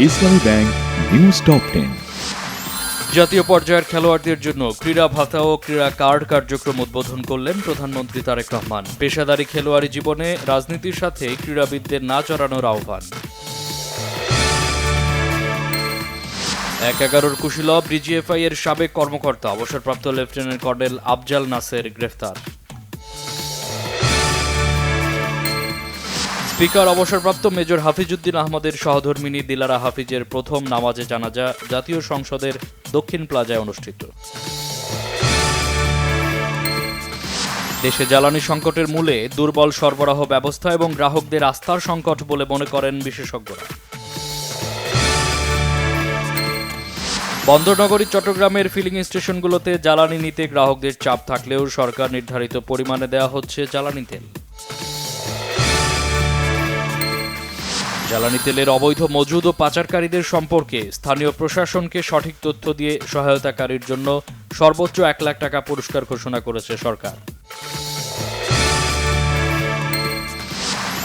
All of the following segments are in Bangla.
ইসলামী ব্যাংক নিউজ টপ 10। জাতীয় পর্যায়ের খেলোয়াড়দের জন্য ক্রীড়া ভাতা ও ক্রীড়া কার্ড কার্যক্রম উদ্বোধন করলেন প্রধানমন্ত্রী তারেক রহমান। পেশাদারী খেলোয়াড়ি জীবনে রাজনীতির সাথে ক্রীড়াবিদদের না জড়ানোর আহ্বান। ১/১১ কুশীলব ডিজিএফআই এর সাবেক কর্মকর্তা অবসরপ্রাপ্ত লেফটেন্যান্ট কর্নেল আফজাল নাসের গ্রেফতার। স্পিকার অবসরপ্রাপ্ত মেজর হাফিজউদ্দিন আহমদের সহধর্মিণী দিলারা হাফিজের প্রথম নামাজে জানাজা জাতীয় সংসদের দক্ষিণ প্লাজায় অনুষ্ঠিত। দেশে জ্বালানি সংকটের মূলে দুর্বল সরবরাহ ব্যবস্থা এবং গ্রাহকদের আস্থার সংকট বলে মনে করেন বিশেষজ্ঞরা। বন্দরনগরী চট্টগ্রামের ফিলিং স্টেশনগুলোতে জ্বালানি নিতে গ্রাহকদের চাপ থাকলেও সরকার নির্ধারিত পরিমাণে দেওয়া হচ্ছে জ্বালানি তেল। জ্বালানি তেলের অবৈধ মজুদ ও পাচারকারীদের সম্পর্কে স্থানীয় প্রশাসনকে সঠিক তথ্য দিয়ে সহায়তাকারীর জন্য সর্বোচ্চ ১ লাখ টাকা পুরস্কার ঘোষণা করেছে সরকার।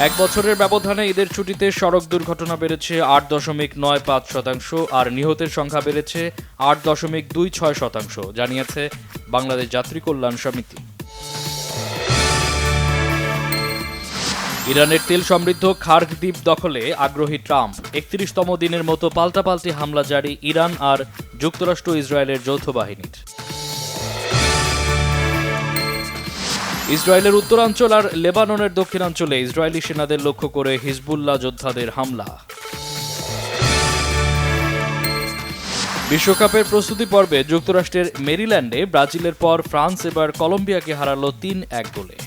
১ বছরের ব্যবধানে ঈদের ছুটিতে সড়ক দুর্ঘটনা বেড়েছে ৮.৯৫%, আর নিহতের সংখ্যা বেড়েছে ৮.26%, জানিয়েছে বাংলাদেশ যাত্রী কল্যাণ সমিতি। ইরানের তেল সমৃদ্ধ খার্গ দ্বীপ দখলে আগ্রহী ট্রাম্প। ৩১তম দিনের মতো পাল্টাপাল্টি হামলা জারি ইরান আর যুক্তরাষ্ট্র ইসরায়েলের যৌথ বাহিনীর। ইসরায়েলের উত্তরাঞ্চল আর লেবাননের দক্ষিণাঞ্চলে ইসরায়েলি সেনাদের লক্ষ্য করে হিজবুল্লাহ যোদ্ধাদের হামলা। বিশ্বকাপের প্রস্তুতি পর্বে যুক্তরাষ্ট্রের মেরিল্যান্ডে ব্রাজিলের পর ফ্রান্স এবার কলম্বিয়াকে হারালো ৩-১ গোলে।